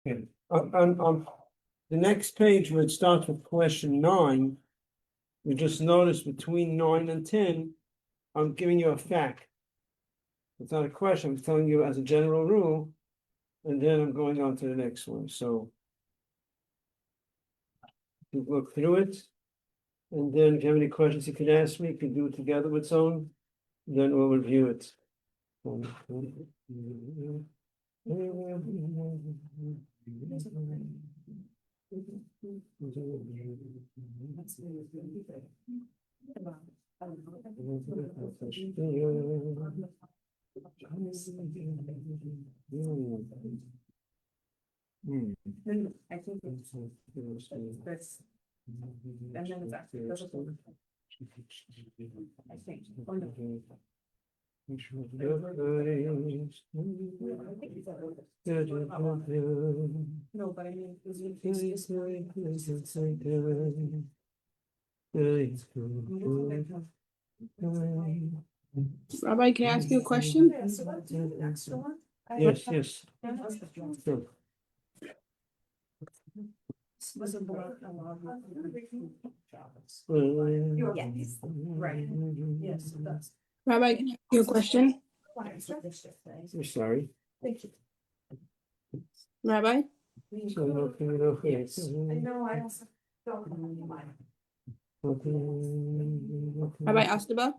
Okay. On the next page, where it starts with question 9, we just noticed between 9 and 10, I'm giving you a fact. It's not a question, I'm telling you as a general rule, and then I'm going on to the next one. So you look through it, and then if you have any questions you can ask me, you can do it together with someone, then we'll review it. I think that's and then it's actually I think wonderful. No, but I mean, Rabbi, can I ask you a question? Yes, yes. Sure. Yes, right. Yes, that's. Rabbi, can I ask you a question? I'm sorry. Thank you. Rabbi? So, okay. Yes, I know, I also don't. Rabbi Osdoba?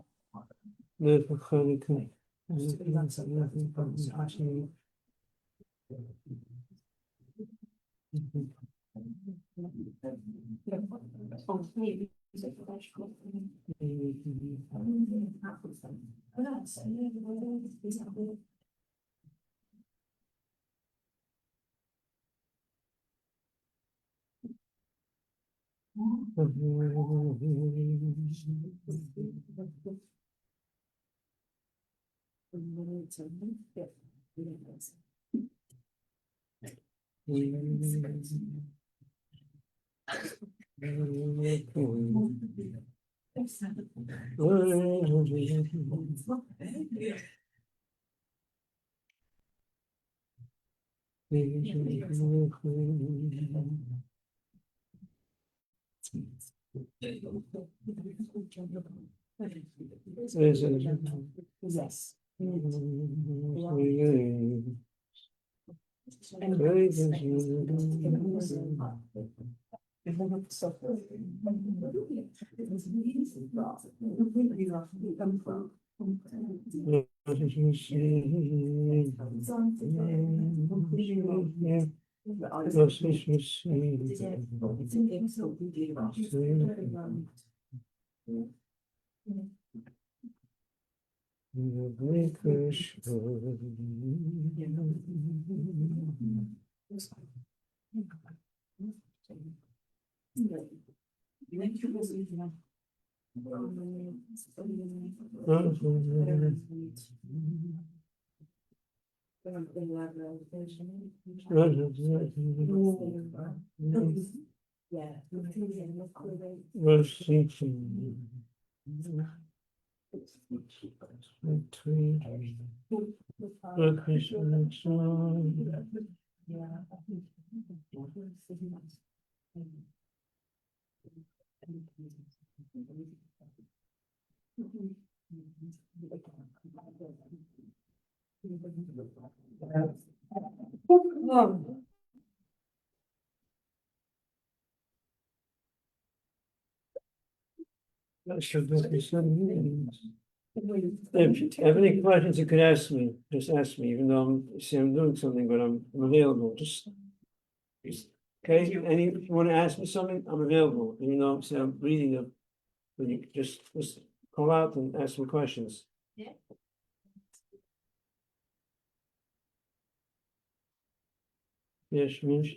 Yes. If you have any questions, you could ask me. Just ask me, even though I'm doing something, but I'm available. Just okay. If you want to ask me something, I'm available. Even though I'm reading them, but you just call out and ask me questions. Yeah. Yes, yes.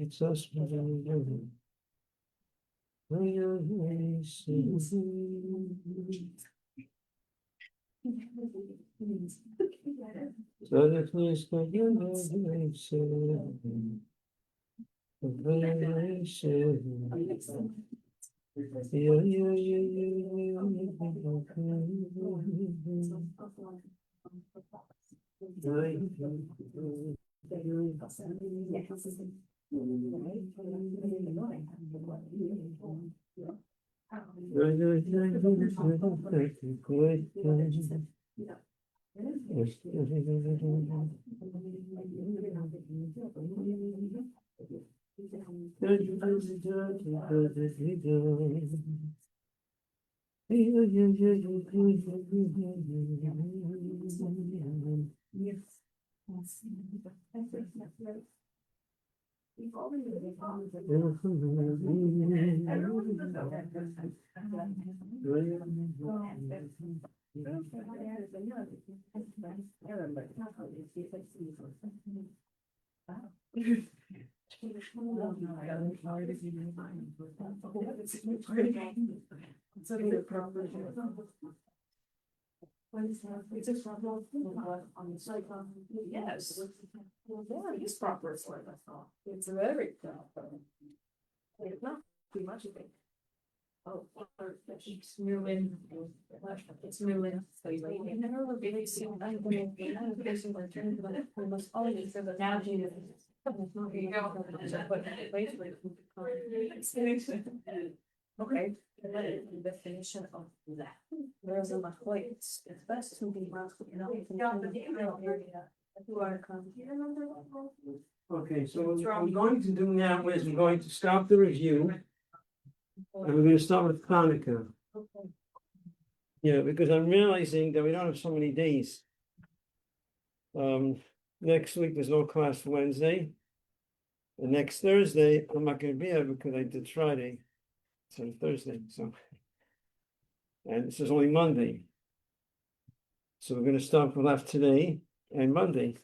It's us. Yes. Yeah, it's proper, it's like that. It's very proper. It's not too much, I think. Oh, it's moving. It's moving. So you like, I never really seen. I must always for the now. Here you go. Okay, the definition of that. There's a machloek. It's best to be, you know, area. Who are come. Okay, so what I'm going to do now is we're going to stop the review. And we're going to start with Hanukkah. Yeah, because I'm realizing that we don't have so many days. Next week there's no class for Wednesday. The next Thursday I'm not going to be here because I did Friday. So Thursday. So, and this is only Monday. So we're going to start with left today and Monday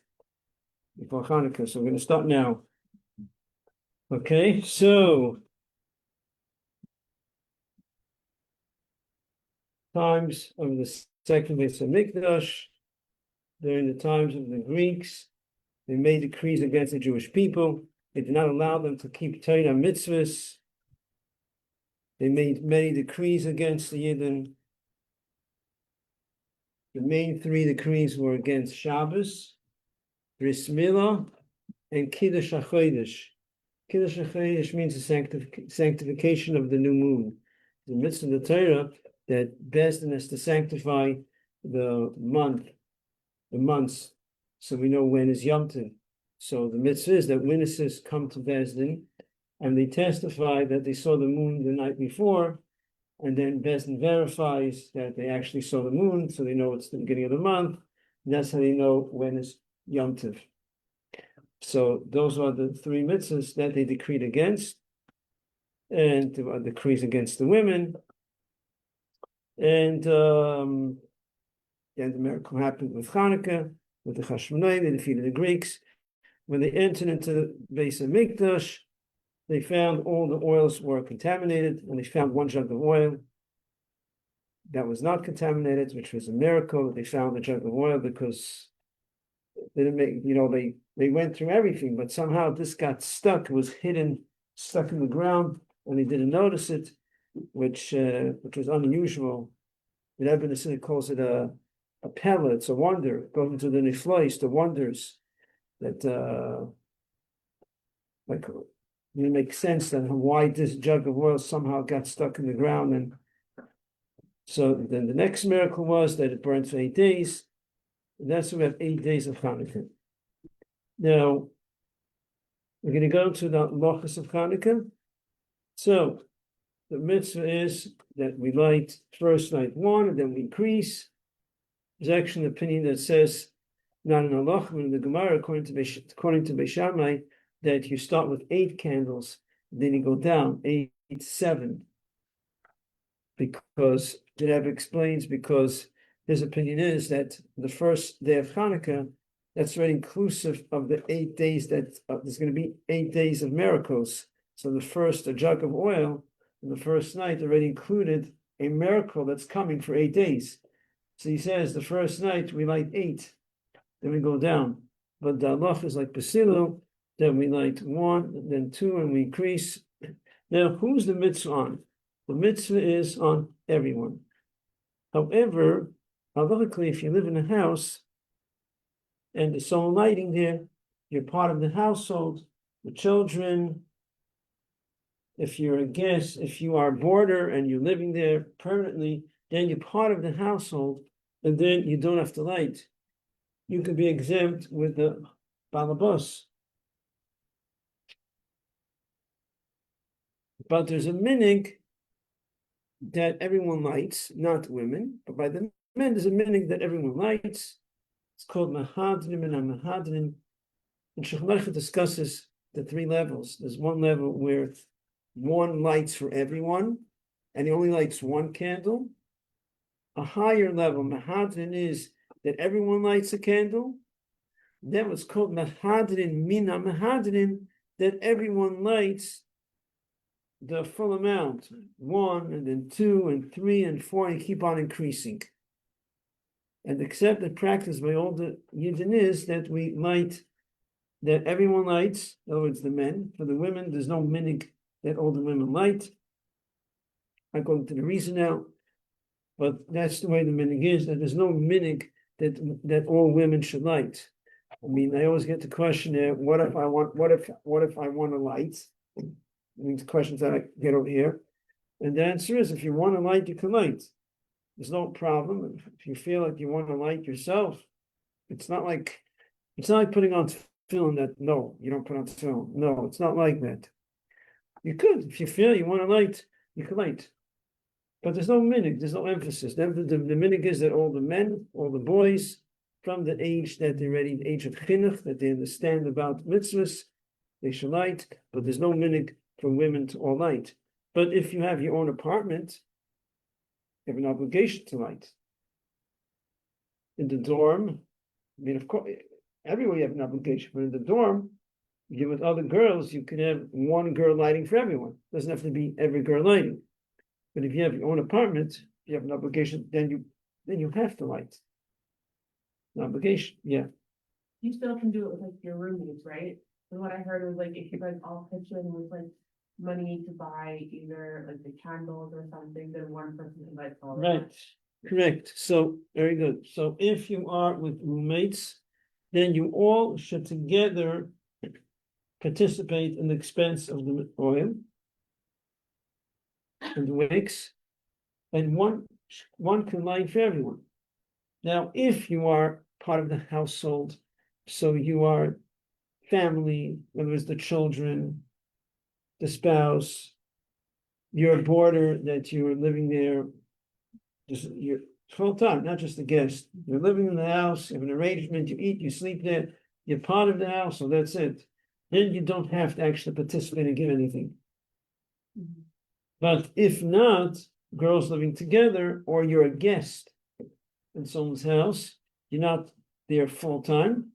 before Hanukkah. So we're going to start now. Okay, so times of the second Beis Hamikdash, during the times of the Greeks, they made decrees against the Jewish people. They did not allow them to keep Torah mitzvahs. They made many decrees against the Yidden. The main three decrees were against Shabbos, Bris Milah, and Kiddush HaChodesh. Kiddush HaChodesh means the sanctification of the new moon. The mitzvah of the Torah that Bezdin has to sanctify the months, so we know when is Yom Tov. So the mitzvah is that witnesses come to Bezdin and they testify that they saw the moon the night before, and then Bezdin verifies that they actually saw the moon, so they know it's the beginning of the month. And that's how they know when is Yom Tov. So those are the three mitzvahs that they decreed against, and decrees against the women. And the miracle happened with Hanukkah, with the Hashmonai. They defeated the Greeks. When they entered into the Beis Hamikdash, they found all the oils were contaminated, and they found one jug of oil that was not contaminated, which was a miracle that they found the jug of oil, because they didn't make, they went through everything, but somehow this got stuck. It was hidden, stuck in the ground, and they didn't notice it, which was unusual. The Rebbe calls it a pella. It's a wonder. Going to the Niflois, the wonders that it makes sense then why this jug of oil somehow got stuck in the ground. And so then the next miracle was that it burned for 8 days. And that's why we have 8 days of Hanukkah. Now we're going to go to the Lochus of Hanukkah. So the mitzvah is that we light first light one, and then we increase. There's actually an opinion that says, not in Allah, but in the Gemara, according to Beis Shammai, that you start with 8 candles, then you go down 8, 7, because the Rebbe explains, because his opinion is that the first day of Hanukkah, that's already inclusive of the 8 days that there's going to be 8 days of miracles. So the first, a jug of oil, and the first night already included a miracle that's coming for 8 days. So he says the first night we light 8, then we go down. But the halach is like Basilu, then we light 1, then 2, and we increase. Now, who's the mitzvah on? The mitzvah is on everyone. However, halachically, if you live in a house, and there's someone lighting there, you're part of the household, the children. If you're a guest, if you are a boarder and you're living there permanently, then you're part of the household, and then you don't have to light. You could be exempt with the balabos. But there's a minig that everyone lights, not women, but by the men, there's a minig that everyone lights. It's called mahadrim and mahadrim. And Shulchan discusses the three levels. There's one level where one lights for everyone, and he only lights one candle. A higher level, mahadrin, is that everyone lights a candle. Then what's called mahadrin mina mahadrin, that everyone lights the full amount, 1 and then 2 and 3 and 4, and you keep on increasing. And the accepted practice by all the Yidden is that we light, that everyone lights, in other words, the men. For the women, there's no minig that all the women light. I'm going to the reason now, but that's the way the minig is, that there's no minig that all women should light. I mean, I always get the question there, what if I want to light? I mean, the questions that I get over here. And the answer is, if you want to light, you can light. There's no problem. If you feel like you want to light yourself, it's not like putting on tefillin that, no, you don't put on tefillin. No, it's not like that. You could, if you feel you want to light, you can light. But there's no minig, there's no emphasis. The minig is that all the men, all the boys, from the age that they're ready, the age of chinuch, that they understand about mitzvahs, they should light, but there's no minig for women to all light. But if you have your own apartment, you have an obligation to light. In the dorm, I mean, of course, everywhere you have an obligation, but in the dorm, you're with other girls, you can have one girl lighting for everyone. It doesn't have to be every girl lighting. But if you have your own apartment, you have an obligation, then you have to light. An obligation, yeah. You still can do it with like your roommates, right? And what I heard was like if you guys all pitch in with like money to buy either like the candles or something, then one person can light all. Right, correct. So very good. So if you are with roommates, then you all should together participate in the expense of the oil and the wicks, and one can light for everyone. Now, if you are part of the household, so you are family, in other words, the children, the spouse, you're a boarder that you're living there, you're full time, not just a guest. You're living in the house, you have an arrangement, you eat, you sleep there, you're part of the house, so that's it. Then you don't have to actually participate and give anything. Mhm. But if not, girls living together, or you're a guest in someone's house, you're not there full time,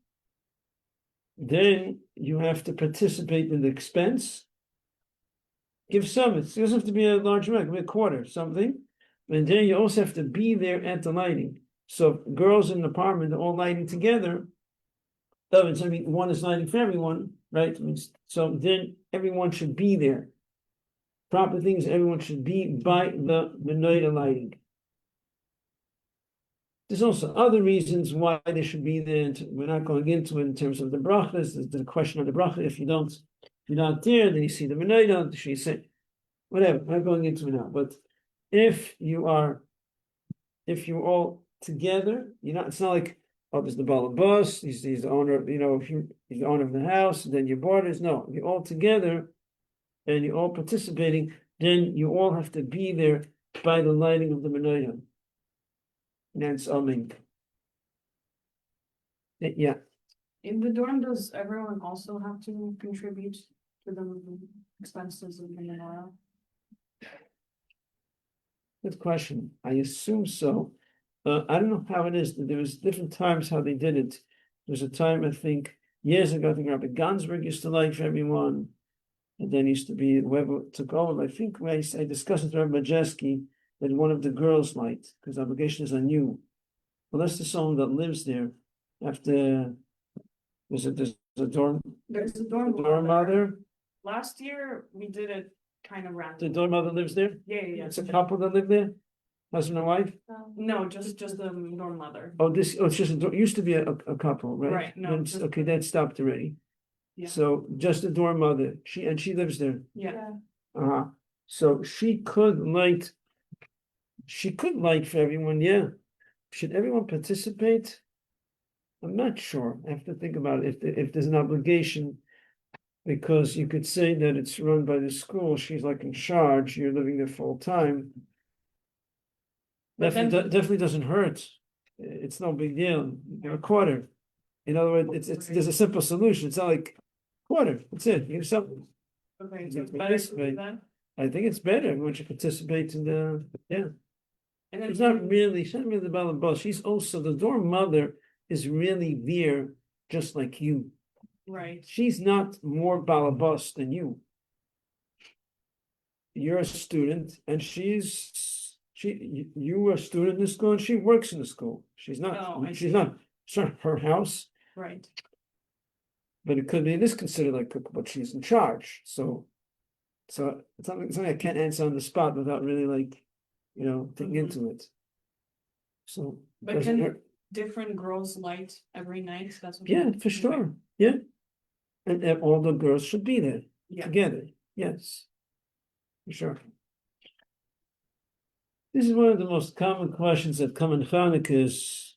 then you have to participate in the expense. Give some, it doesn't have to be a large amount, it can be a quarter, something. And then you also have to be there at the lighting. So if girls in the apartment are all lighting together, it's I mean one is lighting for everyone, right? So then everyone should be there. Proper things, everyone should be by the menorah lighting. There's also other reasons why they should be there. We're not going into it in terms of the brachas. There's the question of the bracha. If you're not there, then you see the menorah. She say, whatever. I'm not going into it now. But if you're all together, it's not like, oh, there's the balabos, he's the owner, he's the owner of the house, and then your boarders. No, you're all together and you're all participating, then you all have to be there by the lighting of the menorah. That's amen. Yeah. In the dorm, does everyone also have to contribute to the expenses of the menorah? Good question. I assume so. I don't know how it is. There was different times how they did it. There was a time, I think, years ago, I think Rabbi Gansberg used to light for everyone. And then used to be whoever took over. I think I discussed with Rabbi Majeski that one of the girls light, because the obligation is on you. Unless there's someone that lives there. After there's a dorm. There's a dorm mother. Last year, we did it kind of random. The dorm mother lives there? Yeah. It's a couple that live there? husband and wife? No, just the normal mother. Oh, it's just, it used to be a couple, right? Right, no, Then- just- Okay, that stopped already. Yeah. So just the dorm mother, she lives there. Yeah, Uh-huh. So she could light for everyone, yeah. Should everyone participate? I'm not sure. I have to think about it. If there's an obligation, because you could say that it's run by the school, she's like in charge, you're living there full time. But then- Definitely doesn't hurt. It's no big deal. You're a quarter. In other words, there's a simple solution. It's not like quarter. That's it. You something. okay, You so it's can better to participate. do that. I think it's better when she participates in the And then She's not really the balabas. She's also the dorm mother is really there, just like you. right, She's not more balabas than you. You're a student, and you are a student in the school, and she works in the school. She's not. Oh, I she's see. not. It's not her house, right. but it could be this considered like, but she's in charge. So it's something I can't answer on the spot without really like, thinking Mhm. into it. So But doesn't can hurt. different girls light every night? That's what. Yeah, for sure. Yeah. And all the girls should be there Yeah, together. Yes. For sure. This is one of the most common questions that come in Hanukkah is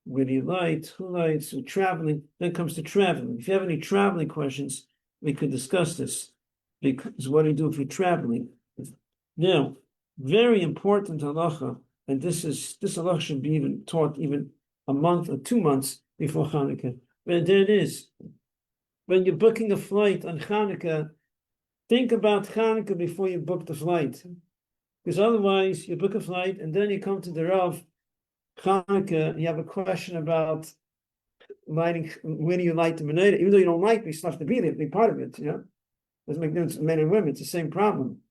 where do you light, who lights, who traveling, then comes to traveling. If you have any traveling questions, we could discuss this. Because what do you do if you're traveling? Now, very important halacha, and this halacha should be even taught even a month or 2 months before Hanukkah. But there it is. When you're booking a flight on Hanukkah, think about Hanukkah before you book the flight. Because otherwise, you book a flight and then you come to the Rav Hanukkah, you have a question about lighting, when do you light the menorah? Even though you don't like, you still have to be there, be part of it, Doesn't make difference, men and women, it's the same problem.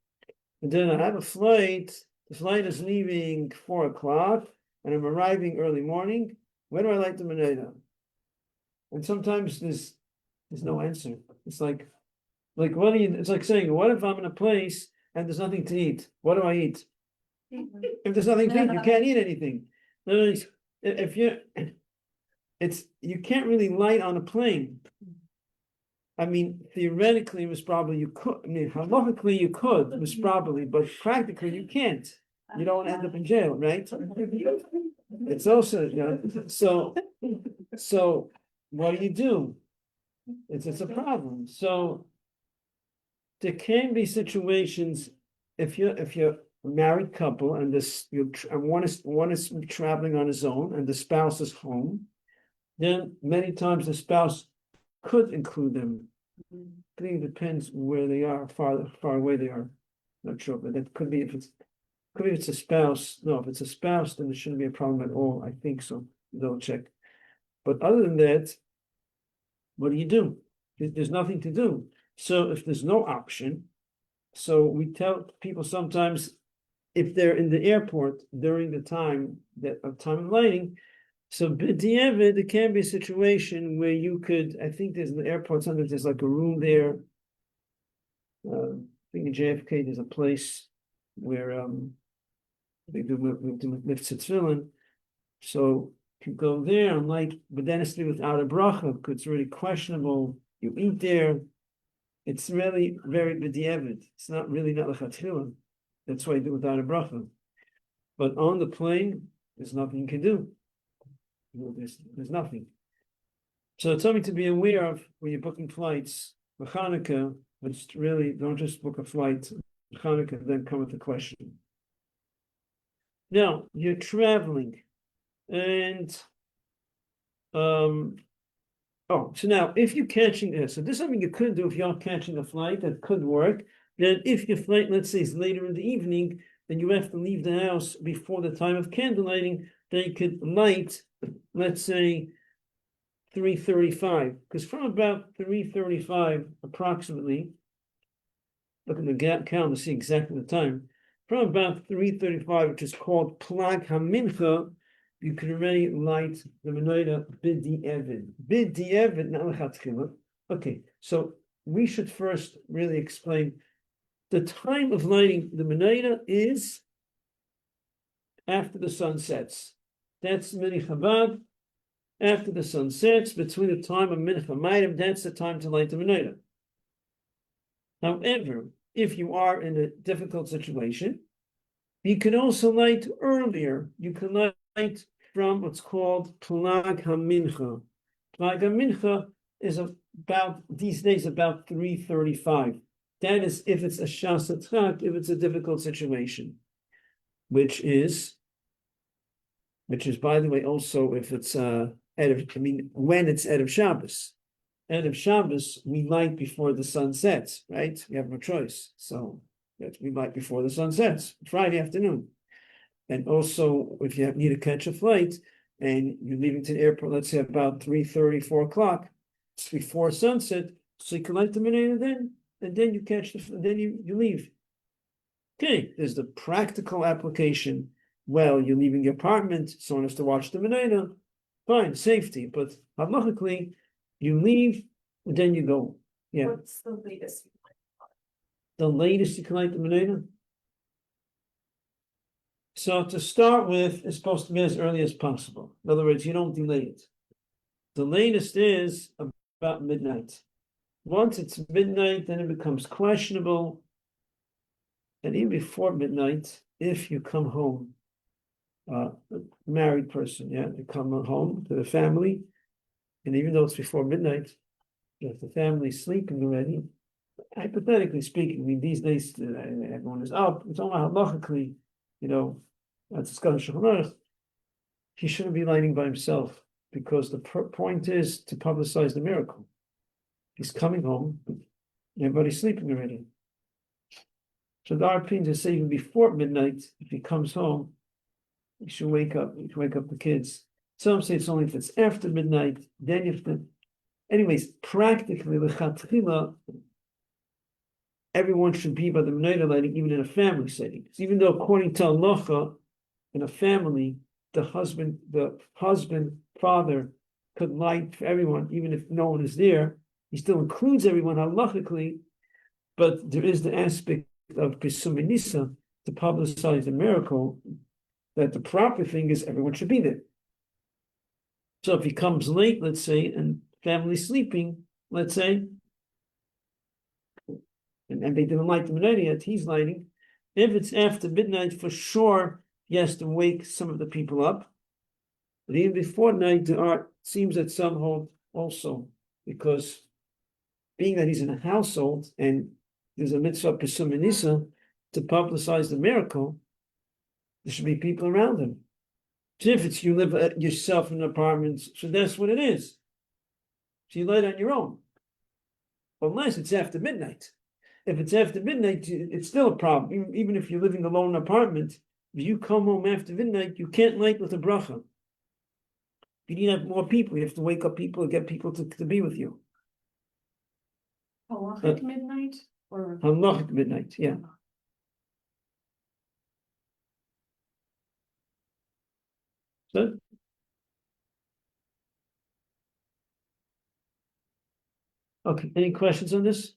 And then I have a flight, the flight is leaving 4:00, and I'm arriving early morning. When do I light the menorah? And sometimes there's no answer. It's like what do you? It's like saying, what if I'm in a place and there's nothing to eat? What do I eat? If there's nothing to eat, you can't eat anything. In other words, if you can't really light on a plane. I mean, theoretically, most probably you could. I mean, halachically you could, most probably, but practically you can't. You don't end up in jail, right? It's also, so what do? It's a problem. So there can be situations if you're a married couple and one is traveling on his own and the spouse is home, then many times the spouse could include them. I think it depends where they are, far away they are. Not sure, but that could be if it's a spouse. No, if it's a spouse, then there shouldn't be a problem at all. I think so. Don't check. But other than that, what do? There's nothing to do. So if there's no option, so we tell people sometimes if they're in the airport during the time of lighting, so b'diavad, there can be a situation where you could, I think there's in the airport, sometimes there's like a room there. I think in JFK there's a place where they do tefillin. So you go there and light, but then it's without a bracha because it's really questionable. You eat there. It's really very b'diavad. It's not lechatchila. That's why you do it without a bracha. But on the plane, there's nothing you can do. There's nothing. So it's something to be aware of when you're booking flights for Hanukkah, but really don't just book a flight for Hanukkah, then come with the question. Now, you're traveling and so now if you're catching this, so this is something you could do if you're catching a flight, that could work. Then if your flight, let's say, is later in the evening, then you have to leave the house before the time of candle lighting, then you could light, let's say, 3:35, because from about 3:35 approximately, look at the calendar to see exactly the time, from about 3:35, which is called Plag HaMincha, you can already light the menorah b'di'evid, not lechatchila. Okay, so we should first really explain the time of lighting the menorah is after the sun sets. That's Mincha Chabad. After the sun sets, between the time of Mincha Maidim, that's the time to light the menorah. However, if you are in a difficult situation, you can also light earlier. You can light from what's called Plag HaMincha. Plag HaMincha is about, these days, about 3:35. That is if it's a Shasatrak, if it's a difficult situation, which is, by the way, also if it's when it's Erev Shabbos. Erev Shabbos, we light before the sun sets, right? We have no choice. So we light before the sun sets, Friday afternoon. And also, if you need to catch a flight and you're leaving to the airport, let's say about 3:30, 4 o'clock, it's before sunset, so you can light the menorah then, and then you catch then you leave. Okay, there's the practical application. Well, you're leaving your apartment, someone has to watch the menorah. Fine, safety, but halachically, you leave and then you go. Yeah. What's the latest? The latest you can light the menorah. So to start with, it's supposed to be as early as possible. In other words, you don't delay it. The latest is about midnight. Once it's midnight, then it becomes questionable. And even before midnight, if you come home, a married person, you come home to the family, and even though it's before midnight, if the family's sleeping already, hypothetically speaking, I mean, these days everyone is up. It's only halachically, that's discussion Shulchan Aruch. He shouldn't be lighting by himself because the point is to publicize the miracle. He's coming home, everybody's sleeping already. So the opinion to say even before midnight, if he comes home, you should wake up. You should wake up the kids. Some say it's only if it's after midnight. Then you have to. Anyways, practically, lechatchila, everyone should be by the menorah lighting, even in a family setting. Even though, according to halacha, in a family, the husband, father, could light for everyone, even if no one is there. He still includes everyone halachically, but there is the aspect of Pesum Nisa to publicize the miracle. That the proper thing is everyone should be there. So if he comes late, let's say, and family's sleeping, let's say, and they didn't light the menorah yet, he's lighting. If it's after midnight, for sure, he has to wake some of the people up. But even before night, seems that some hold also, because being that he's in a household and there's a mitzvah Pesum Nisa to publicize the miracle, there should be people around him. So if it's you live yourself in an apartment, so that's what it is. So you light on your own. Unless it's after midnight. If it's after midnight, it's still a problem. Even if you're living alone in an apartment, if you come home after midnight, you can't light with a bracha. You need to have more people. You have to wake up people and get people to be with you. Halachic midnight? Or Halachic midnight, yeah. So, okay, any questions on this?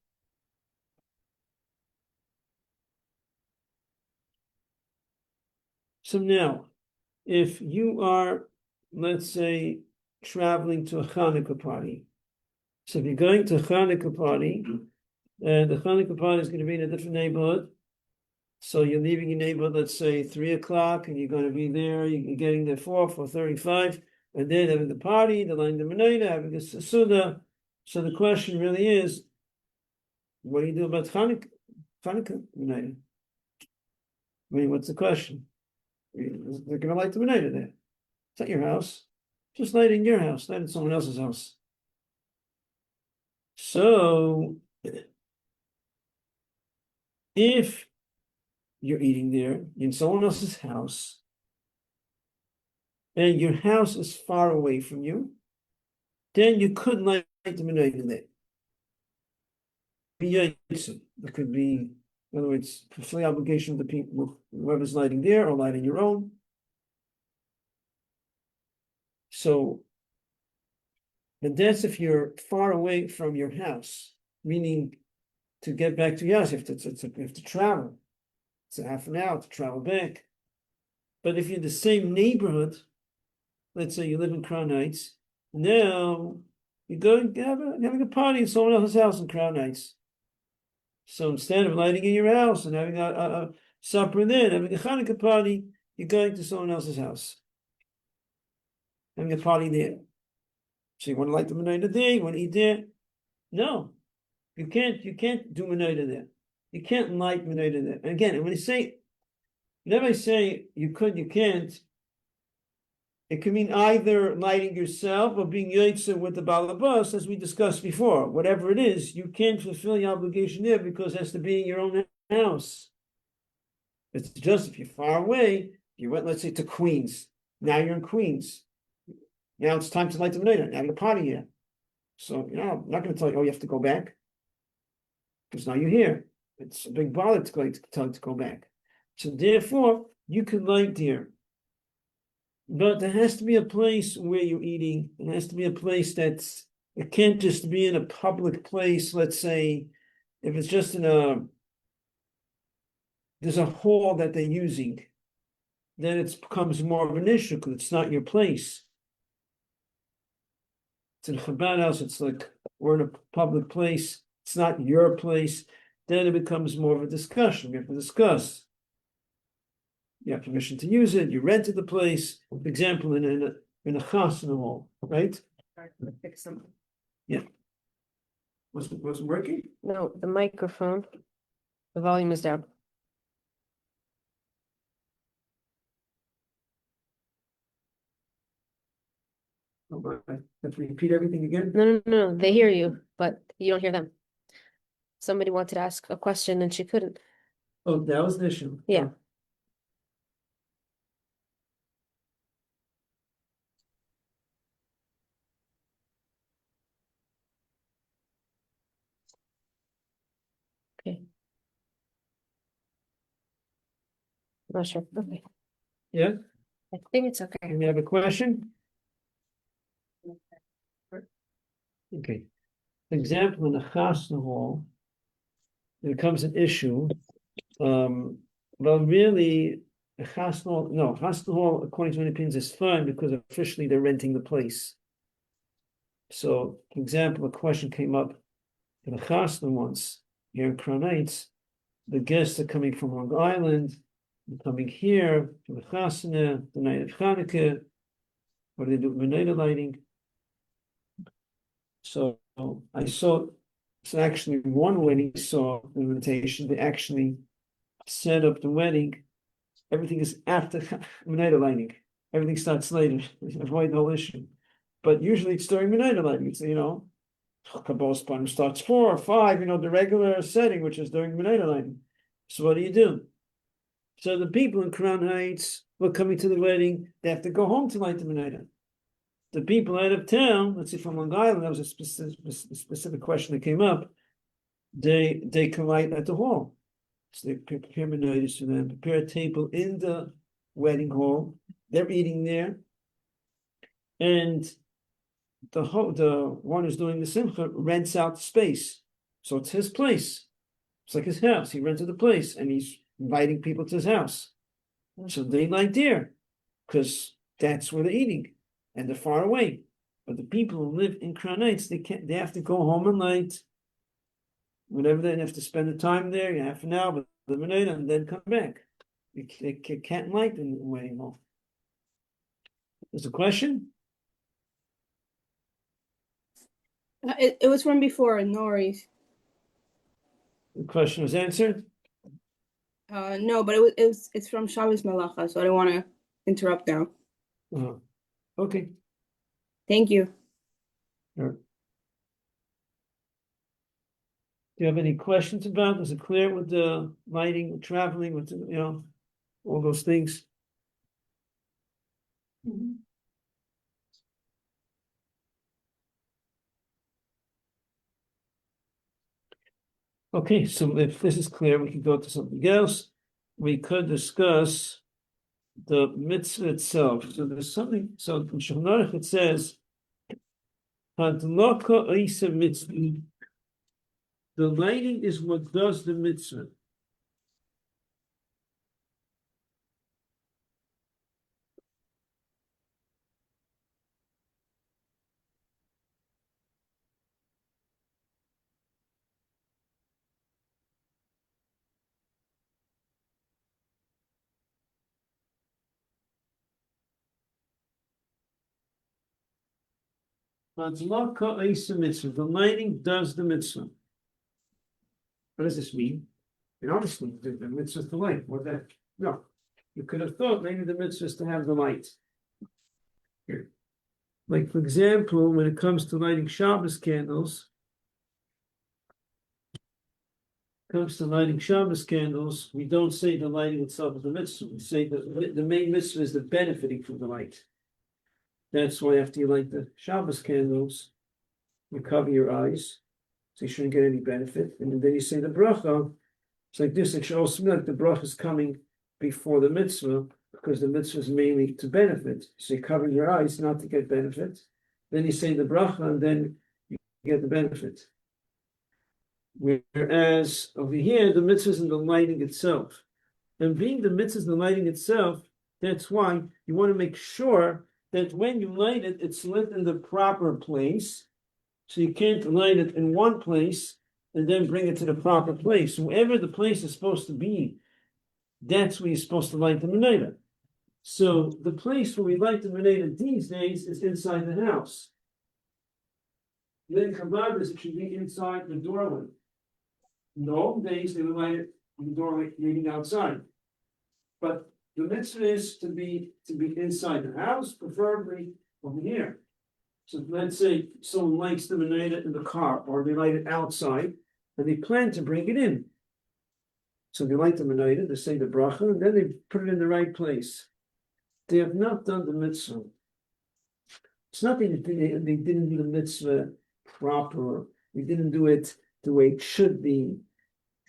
So now, if you are, let's say, traveling to a Hanukkah party, so if you're going to a Hanukkah party, and the Hanukkah party is going to be in a different neighborhood, so you're leaving your neighborhood, let's say 3 o'clock, and you're going to be there, you're getting there 4:35, and then having the party, the lighting the menorah, having a Suda. So the question really is, what do you do about Hanukkah menorah? I mean, what's the question? They're going to light the menorah there. It's not your house. Just light it in your house, light it in someone else's house. So, if you're eating there in someone else's house, and your house is far away from you, then you could light the menorah there. It could be, in other words, fulfill obligation of the people, whoever's lighting there or lighting your own. So, and that's if you're far away from your house, meaning to get back to your house, you have to travel. It's a half an hour to travel back. But if you're in the same neighborhood, let's say you live in Crown Heights, now you're going having a party in someone else's house in Crown Heights. So instead of lighting in your house and having a supper there, having a Hanukkah party, you're going to someone else's house, having a party there. So you want to light the menorah there, you want to eat there? No, you can't do menorah there. You can't light menorah there. And again, when you say, whenever I say you could, you can't, it can mean either lighting yourself or being yotze with the balabas, as we discussed before. Whatever it is, you can't fulfill your obligation there because it has to be in your own house. It's just if you're far away, you went, let's say, to Queens. Now you're in Queens. Now it's time to light the menorah. Now you're party here. So, I'm not going to tell you, you have to go back. Because now you're here. It's a big bother to tell you to go back. So therefore, you can light there. But there has to be a place where you're eating. It has to be a place it can't just be in a public place. Let's say, if it's just there's a hall that they're using, then it becomes more of an issue because it's not your place. It's in a Chabad house, it's like we're in a public place, it's not your place, then it becomes more of a discussion. We have to discuss. You have permission to use it, you rented the place, for example, in a chasna hall, right? Fix something. Yeah. Wasn't working? No, the microphone, the volume is down. Oh, I have to repeat everything again? No, they hear you, but you don't hear them. Somebody wanted to ask a question and she couldn't. Oh, that was the issue. Yeah. Okay. Not sure. Okay. Yeah, I think it's okay. and you have a question? Okay. For example, in a chasna hall, it becomes an issue. Well, really, a chasna hall, according to many opinions, is fine because officially they're renting the place. So, for example, a question came up in a chasna once here in Crown Heights. The guests are coming from Long Island, they're coming here for the chasna, the night of Hanukkah. What do they do with menorah lighting? So I saw, so actually one wedding saw the invitation, they actually set up the wedding. Everything is after menorah lighting. Everything starts later. Avoid the whole issue. But usually it's during menorah lighting. It's, Kabbalah Span starts 4 or 5, the regular setting, which is during menorah lighting. So what do? So the people in Crown Heights were coming to the wedding. They have to go home to light the menorah. The people out of town, let's say from Long Island, that was a specific question that came up. They can light at the hall. So they prepare menorahs for them, prepare a table in the wedding hall. They're eating there. And the one who's doing the simcha rents out the space. So it's his place. It's like his house. He rented the place and he's inviting people to his house. So they light there because that's where they're eating and they're far away. But the people who live in Crown Heights, they have to go home and light. Whenever they have to spend the time there, half an hour with the menorah and then come back. They can't light in the wedding hall. There's a question? It was from before, no worries. The question was answered? No, but it's from Shabbos Malacha, so I don't want to interrupt now. Okay. Thank you. Sure. Do you have any questions about? Is it clear with the lighting, traveling, with all those things? Okay, so if this is clear, we can go to something else. We could discuss the mitzvah itself. So there's something. So in Shulchan Aruch it says, "Hadlaka Isa mitzvah." The lighting is what does the mitzvah. Madlaka Eisa Mitzvah. The lighting does the mitzvah. What does this mean? And obviously, the mitzvah is the light. What that? No. You could have thought maybe the mitzvah is to have the light. Here. Like, for example, when it comes to lighting Shabbos candles, we don't say the lighting itself is the mitzvah. We say that the main mitzvah is the benefiting from the light. That's why after you light the Shabbos candles, you cover your eyes, so you shouldn't get any benefit. And then you say the bracha. It's like this. It should also be like the bracha is coming before the mitzvah, because the mitzvah is mainly to benefit. So you cover your eyes not to get benefit. Then you say the bracha, and then you get the benefit. Whereas over here, the mitzvah is in the lighting itself. And being the mitzvah in the lighting itself, that's why you want to make sure that when you light it, it's lit in the proper place. So you can't light it in one place and then bring it to the proper place. Wherever the place is supposed to be, that's where you're supposed to light the menorah. So the place where we light the menorah these days is inside the house. Then Chabad it should be inside the doorway. In the old days, they would light it in the doorway leading outside. But the mitzvah is to be inside the house, preferably over here. So let's say someone lights the menorah in the car, or they light it outside, and they plan to bring it in. So they light the menorah, they say the bracha, and then they put it in the right place. They have not done the mitzvah. It's not that they didn't do the mitzvah proper. They didn't do it the way it should be.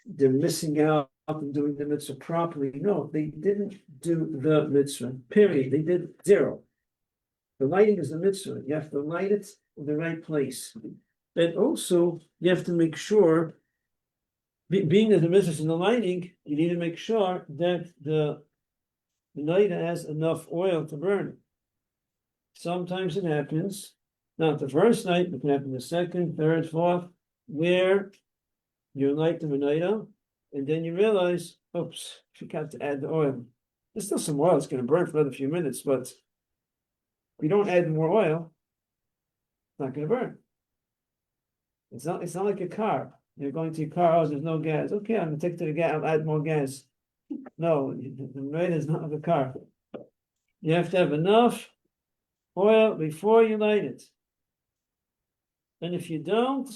They're missing out on doing the mitzvah properly. No, they didn't do the mitzvah. Period. They did zero. The lighting is the mitzvah. You have to light it in the right place. And also, you have to make sure, being that the mitzvah is in the lighting, you need to make sure that the menorah has enough oil to burn. Sometimes it happens, not the first night, it can happen the second, third, fourth, where you light the menorah, and then you realize, oops, forgot to add the oil. There's still some oil, it's going to burn for another few minutes, but if you don't add more oil, it's not going to burn. It's not like a car. You're going to your car, oh, there's no gas. Okay, I'm going to take to the gas, I'll add more gas. No, the menorah is not like a car. You have to have enough oil before you light it. And if you don't,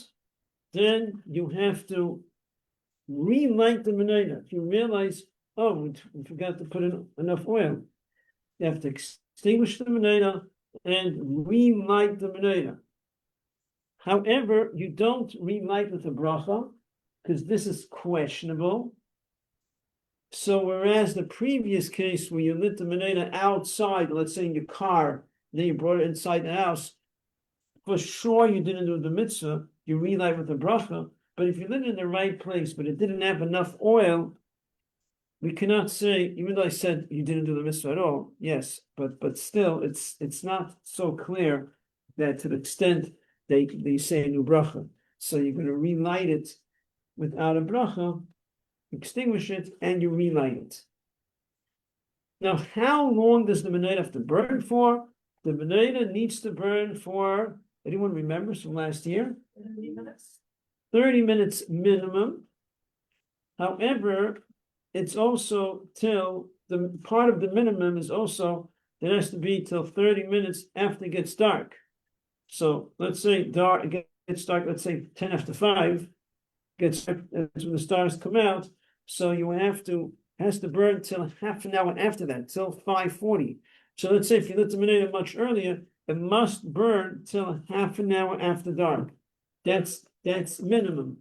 then you have to relight the menorah. If you realize, oh, we forgot to put in enough oil, you have to extinguish the menorah and relight the menorah. However, you don't relight with a bracha, because this is questionable. So whereas the previous case where you lit the menorah outside, let's say in your car, then you brought it inside the house, for sure you didn't do the mitzvah, you relight with the bracha. But if you lit it in the right place, but it didn't have enough oil, we cannot say, even though I said you didn't do the mitzvah at all, yes, but still, it's not so clear that to the extent they say a new bracha. So you're going to relight it without a bracha, extinguish it, and you relight it. Now, how long does the menorah have to burn for? The menorah needs to burn for, anyone remembers from last year? 30 minutes. 30 minutes minimum. However, it's also till, the part of the minimum is also, it has to be till 30 minutes after it gets dark. So let's say it gets dark, let's say 10 after 5, that's when the stars come out. So you has to burn till half an hour after that, till 5:40. So let's say if you lit the menorah much earlier, it must burn till half an hour after dark. That's minimum.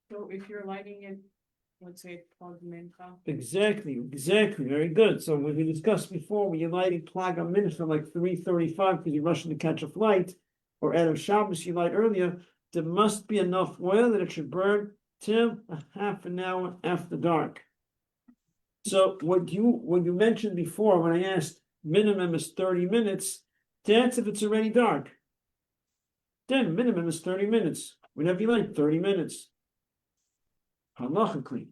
So if you're lighting it, let's say plug mincha. Exactly, very good. So when we discussed before, when you're lighting plug on mincha like 3:35 because you're rushing to catch a flight, or Erev Shabbos you light earlier, there must be enough oil that it should burn till a half an hour after dark. So what you mentioned before, when I asked minimum is 30 minutes, that's if it's already dark. Then minimum is 30 minutes. Whenever you light, 30 minutes. Halachically.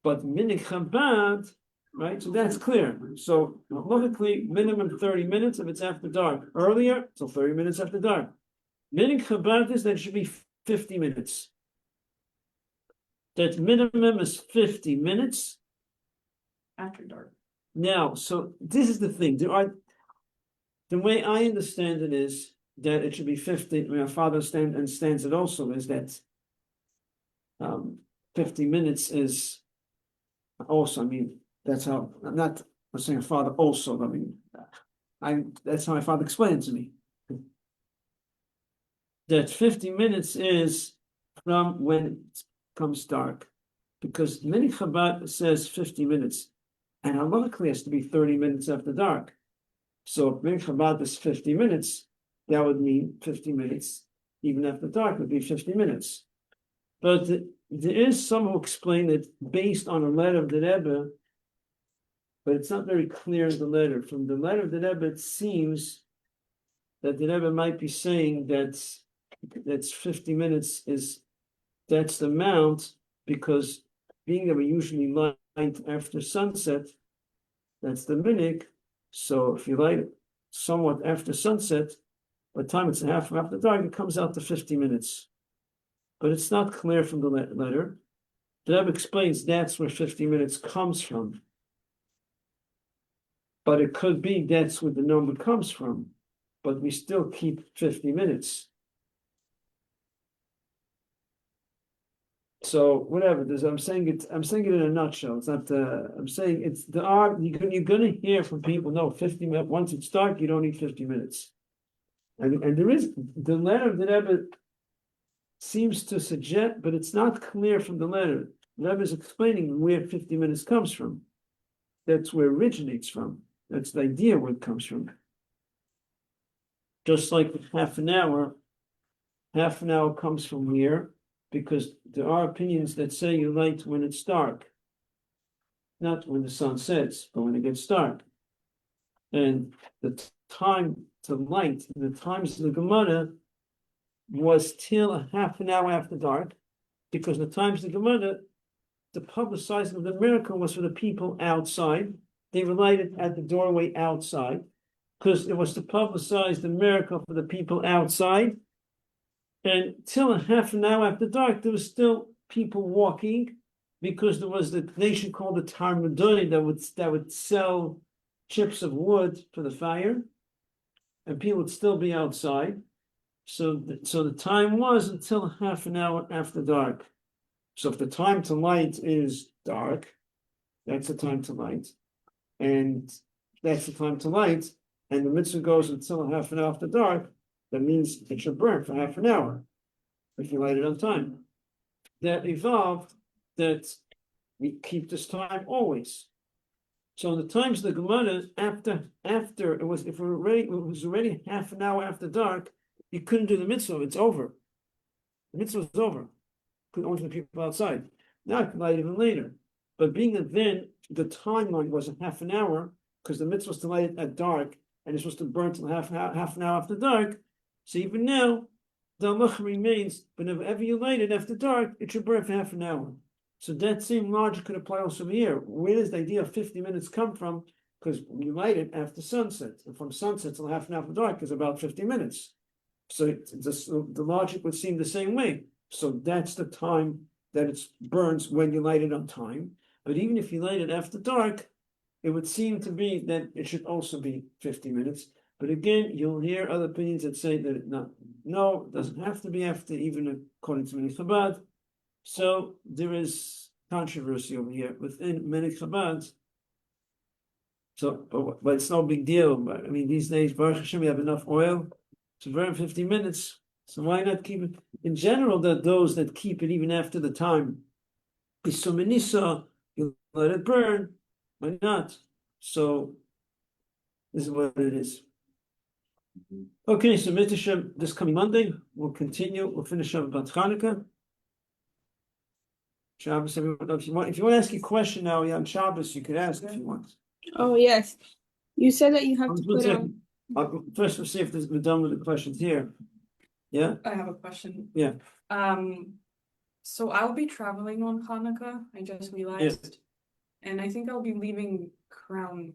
But minik Chabad, right? So that's clear. So logically, minimum 30 minutes if it's after dark. Earlier, so 30 minutes after dark. Meaning Chabad is that it should be 50 minutes. That minimum is 50 minutes. After dark. Now, so this is the thing. The way I understand it is that it should be 50. My father understands it also is that 50 minutes is also, I mean, that's how I'm saying father also, I mean, that's how my father explained it to me. That 50 minutes is from when it comes dark. Because many Chabad says 50 minutes, and halachically has to be 30 minutes after dark. So if many Chabad is 50 minutes, that would mean 50 minutes, even after dark would be 50 minutes. But there is some who explain it based on a letter of the Rebbe, but it's not very clear in the letter. From the letter of the Rebbe, it seems that the Rebbe might be saying that's 50 minutes that's the amount, because being that we usually light after sunset, that's the minhag. So if you light it somewhat after sunset, by the time it's half after dark, it comes out to 50 minutes. But it's not clear from the letter. The Rebbe explains that's where 50 minutes comes from. But it could be that's where the number comes from. But we still keep 50 minutes. So whatever. I'm saying it in a nutshell. It's not. I'm saying it's you're gonna hear from people. No, 50 minutes. Once it's dark, you don't need 50 minutes. And there is the letter of the Rebbe seems to suggest, but it's not clear from the letter. The Rebbe is explaining where 50 minutes comes from. That's where it originates from. That's the idea where it comes from. Just like half an hour comes from here, because there are opinions that say you light when it's dark, not when the sun sets, but when it gets dark. And the time to light, in the times of the Gemara, was till a half an hour after dark, because the times of the Gemara, the publicizing of the miracle was for the people outside. They were lighted at the doorway outside, because it was to publicize the miracle for the people outside. And till a half an hour after dark, there was still people walking, because there was the nation called the Tarmudoi that would sell chips of wood for the fire, and people would still be outside. So the time was until half an hour after dark. So if the time to light is dark, that's the time to light, and that's the time to light, and the mitzvah goes until half an hour after dark, that means it should burn for half an hour if you light it on time. That evolved that we keep this time always. So in the times of the Gemara, after it was already half an hour after dark, you couldn't do the mitzvah. It's over. The mitzvah was over. Couldn't only the people outside. Now I can light even later. But being that then the timeline was a half an hour, because the mitzvah was to light it at dark, and it's supposed to burn till half an hour after dark. So even now, the halacha remains, whenever you light it after dark, it should burn for half an hour. So that same logic could apply also here. Where does the idea of 50 minutes come from? Because you light it after sunset, and from sunset till half an hour after dark is about 50 minutes. So the logic would seem the same way. So that's the time that it burns when you light it on time. But even if you light it after dark, it would seem to be that it should also be 50 minutes. But again, you'll hear other opinions that say that it doesn't have to be after, even according to many Chabad. So there is controversy over here within many Chabad. So, but it's no big deal. I mean, these days, Baruch Hashem, we have enough oil to burn 50 minutes. So why not keep it? In general, that those that keep it even after the time, Bisuminisa, you let it burn. Why not? So this is what it is. Okay, so Mitzvah this coming Monday, we'll continue. We'll finish up about Hanukkah. Shabbos, everyone. If you want to ask a question now, on Shabbos, you could ask if you want. Oh yes, you said that you have to put on. First, we'll see if we're done with the questions here. Yeah. I have a question. Yeah. So I'll be traveling on Hanukkah. I just realized. And I think I'll be leaving around,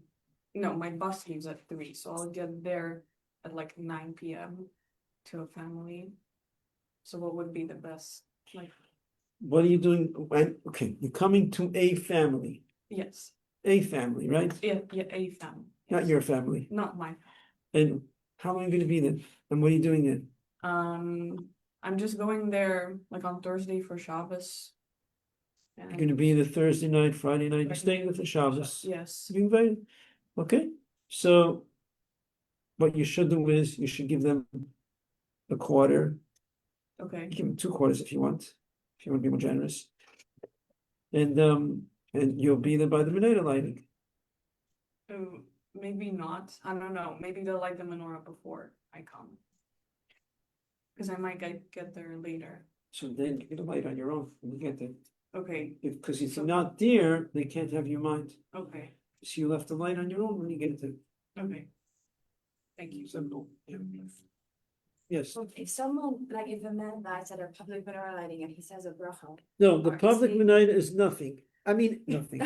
no, my bus leaves at 3, so I'll get there at like 9 p.m. to a family. So what would be the best, like, What are you doing? Okay, you're coming to a family, yes, right? yeah, a family. Not yes. your family. Not my, And how long are you gonna be there? And what are you doing there? I'm just going there like on Thursday for Shabbos. You're gonna be there Thursday night, Friday night, you're Right. staying with the Shabbos. Yes, You invited, okay, so what you should do is you should give them a quarter, okay, give them 2 quarters if you want to be more generous. And you'll be there by the menorah lighting. maybe not, I don't know, maybe they'll light the menorah before I come. Cause I might get there later, So then you're gonna light on your own when you get there. okay, Because if you're not there, they can't have your mind. okay, So you'll have to light on your own when you get there. okay. Thank you. Simple. Yeah. Yes. If someone, like if a man lights at a public menorah lighting and he says a bracha, No, the Or is public he- menorah is nothing. I mean, nothing.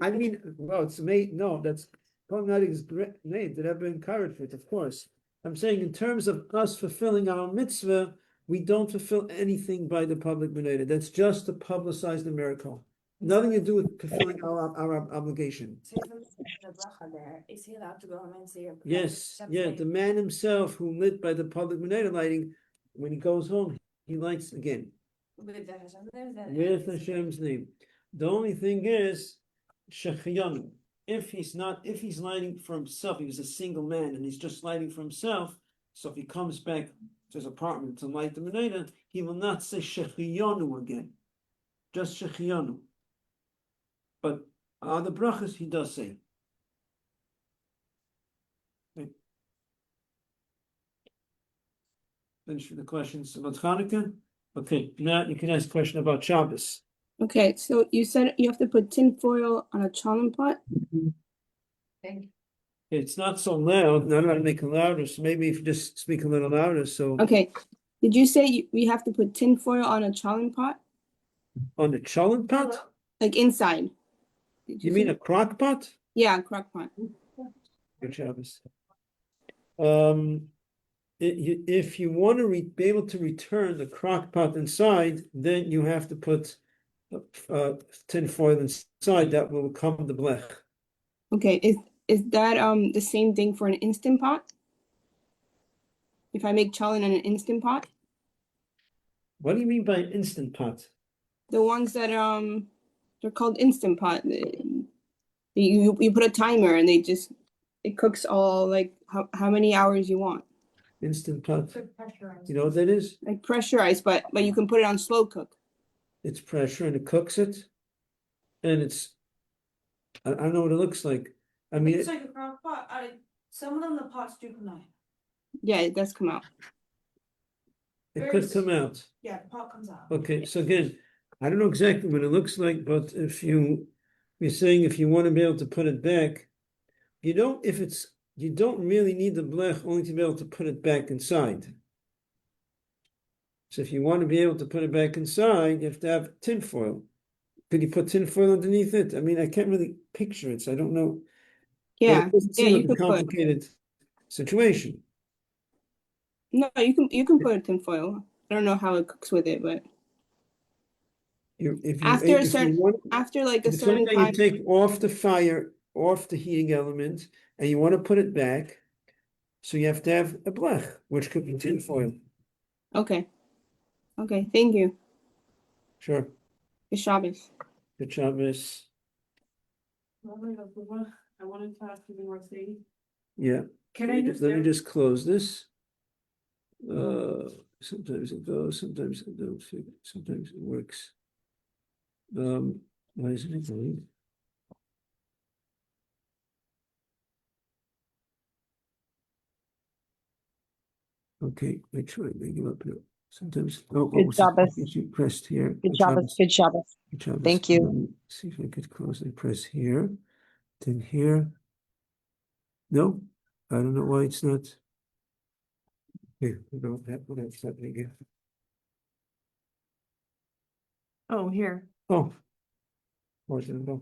I mean, well, it's made, no, that's, public menorah is great, that I've been encouraged with, of course. I'm saying in terms of us fulfilling our mitzvah, we don't fulfill anything by the public menorah. That's just to publicize the miracle. Nothing to do with fulfilling our obligation. so if a man has a bracha there, is he allowed to go home and say a bracha? Yes, yeah, the man himself who lit by the public menorah lighting, when he goes home, he lights again. With the Hashem name, then With Hashem's name. The only thing is, Shechiyanu. If he's lighting for himself, he was a single man and he's just lighting for himself. So if he comes back to his apartment to light the menorah, he will not say Shechiyanu again. Just Shechiyanu. But other brachas he does say. Okay. Finish with the questions about Hanukkah. Okay, now you can ask a question about Shabbos. Okay, so you said you have to put tin foil on a challah pot? Thank It's not so loud. I don't want to make it louder, so maybe if you just speak a little louder. So Okay, did you say we have to put tin foil on a challah pot? on the cholent pot, Like inside? Did you say mean that? a crock pot? Yeah, crock pot. Good Shabbos. If you want to be able to return the crock pot inside, then you have to put tin foil inside. That will become the blech. Okay, is that the same thing for an instant pot? If I make challah in an instant pot? What do you mean by instant pot? The ones that they're called instant pot. You put a timer and it cooks all like how many hours you want. Instant pot. pressurized. You know what that is? Like pressurized, but you can put it on slow cook. It's pressure and it cooks it. And I don't know what it looks like. I mean, It's like a crock pot, some of them, the pots do come out. Yeah, it does come out. it could come out. Yeah, the pot comes out. Okay, so again, I don't know exactly what it looks like, but you're saying if you want to be able to put it back, you don't really need the blech only to be able to put it back inside. So if you want to be able to put it back inside, you have to have tin foil. Could you put tin foil underneath it? I mean, I can't really picture it, so I don't know. But Yeah, it doesn't yeah, seem you like a could put. complicated situation. No, you can put tin foil. I don't know how it cooks with it, but after like a It's something certain that you time. take off the fire, off the heating element, and you want to put it back. So you have to have a blech, which could be tin foil. Okay. Okay, thank you. Sure. Good Shabbos. Good Shabbos. I wanted to ask you one more thing. Yeah. Can I use Let me their- just close this. Sometimes it goes, sometimes it don't fit, sometimes it works. Why isn't it going? Okay, I try to make it up here. Sometimes, Good Shabbos. you pressed here. Good Shabbos. Good Shabbos. Good Shabbos. Thank you. Let me see if I could close. I press here, then here. No, I don't know why it's not. Here, what's happening here? Oh, here. Oh. Where did it go?